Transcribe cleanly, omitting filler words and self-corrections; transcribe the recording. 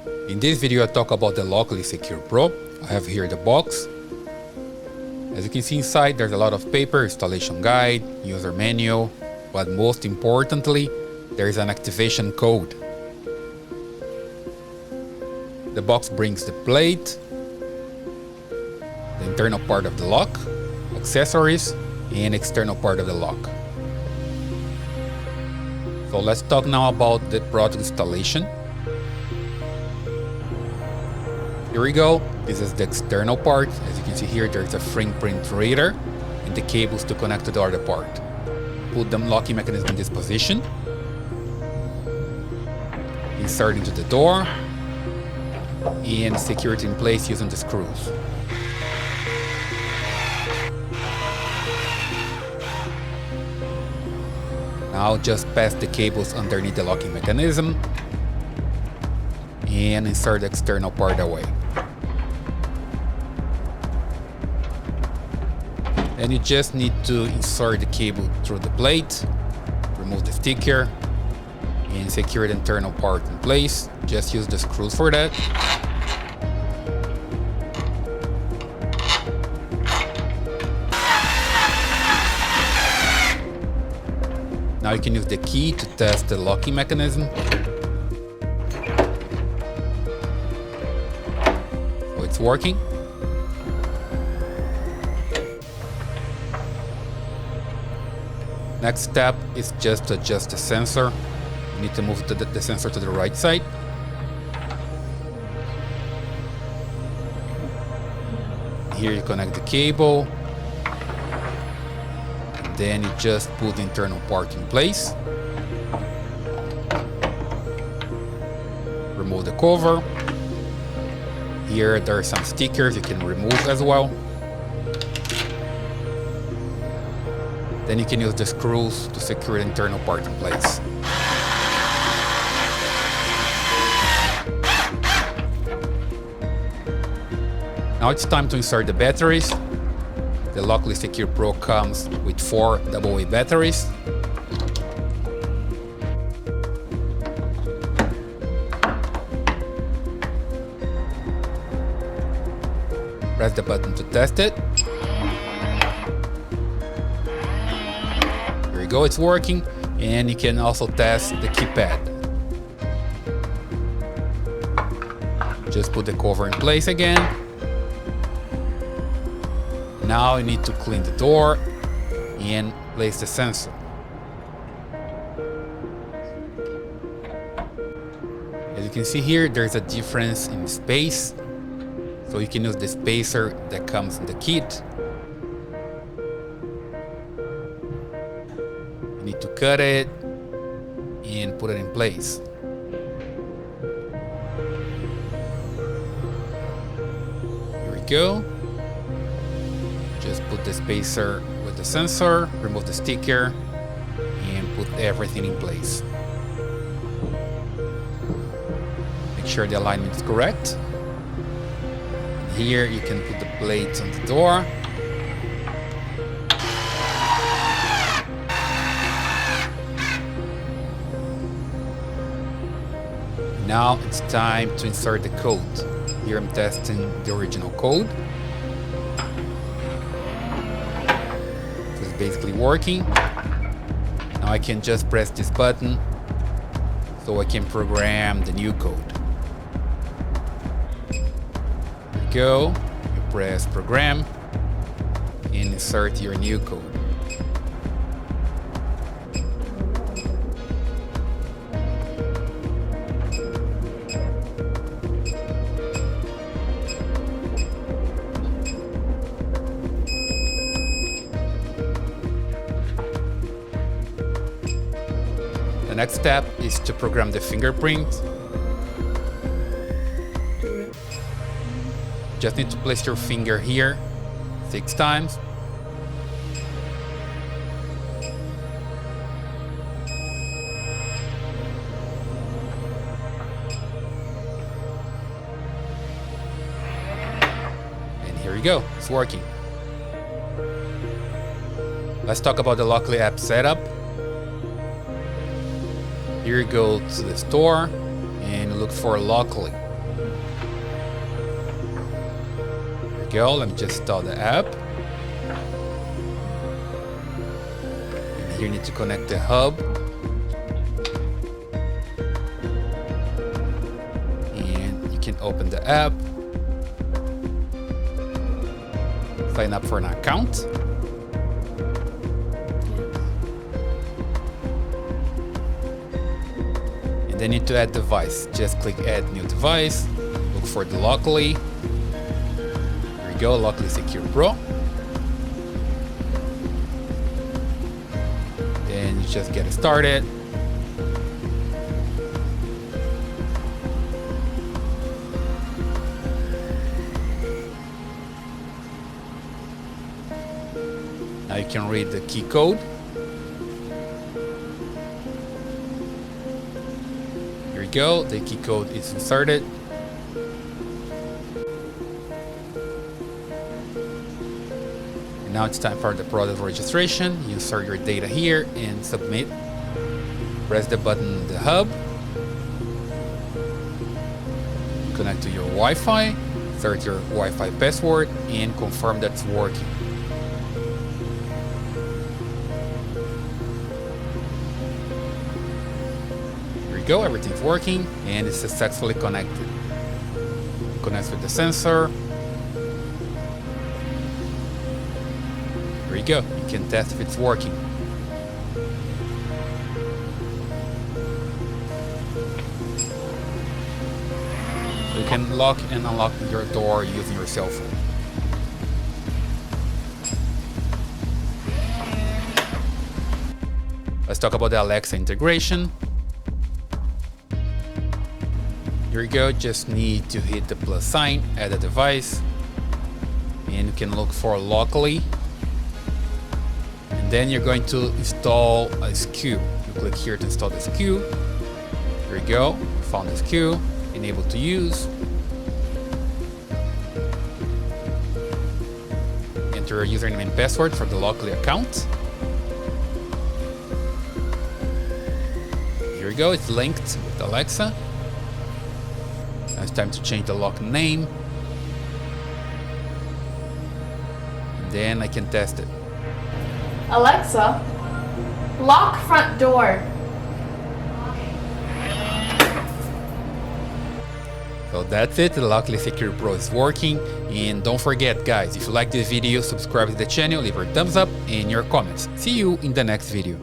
In this video I talk about the Locally Secure Pro. I have here the box. As you can see inside, there's a lot of paper, installation guide, user manual, but most importantly, there is an activation code. The box brings the plate, the internal part of the lock, accessories, and external part of the lock. So let's talk now about the product installation. Here we go. This is the external part. As you can see here, there's a fingerprint reader and the cables to connect to the other part. Put the locking mechanism in this position. Insert into the door and secure it in place using the screws. Now just pass the cables underneath the locking mechanism and insert the external part away. Then you just need to insert the cable through the plate, remove the sticker, and secure the internal part in place. Just use the screws for that. Now you can use the key to test the locking mechanism. So it's working. Next step is just to adjust the sensor. You need to move the sensor to the right side. Here you connect the cable. Then you just put the internal part in place. Remove the cover. Here there are some stickers you can remove as well. Then you can use the screws to secure the internal part in place. Now it's time to insert the batteries. The Locally Secure Pro comes with 4 AA batteries. Press the button to test it. Here we go, it's working. And you can also test the keypad. Just put the cover in place again. Now you need to clean the door and place the sensor. As you can see here, there's a difference in space. So you can use the spacer that comes in the kit. You need to cut it and put it in place. Here we go. Just put the spacer with the sensor, remove the sticker, and put everything in place. Make sure the alignment is correct. And here you can put the plates on the door. Now it's time to insert the code. Here I'm testing the original code. Basically working. Now I can just press this button so I can program the new code. There you go. You press program and insert your new code. The next step is to program the fingerprint. Just need to place your finger here 6 times. And here you go, it's working. Let's talk about the Locally app setup. Here you go to the store and look for Locally. we go. Let me just install the app. And here you need to connect the hub. And you can open the app. Sign up for an account. And then you need to add device. Just click add new device. Look for the locally. Here we go, locally secure Pro. Then you just get it started. Now you can read the key code. Here we go, the key code is inserted. And now it's time for the product registration. You insert your data here and submit. Press the button on the hub. Connect to your Wi-Fi. Insert your Wi-Fi password and confirm that's working. Go, everything's working and it's successfully connected. Connects with the sensor. There you go. You can test if it's working. You can lock and unlock your door using your cell phone. Let's talk about the Alexa integration. Here we go, just need to hit the plus sign, add a device, and you can look for locally. And then you're going to install a SKU. You click here to install the SKU. Here we go, found the SKU, enable to use. Enter your username and password for the locally account. Here we go, it's linked with Alexa. Now it's time to change the lock name. And then I can test it. Alexa, lock front door. So that's it, the Locally Secure Pro is working. And don't forget guys, if you like this video, subscribe to the channel, leave a thumbs up and your comments. See you in the next video.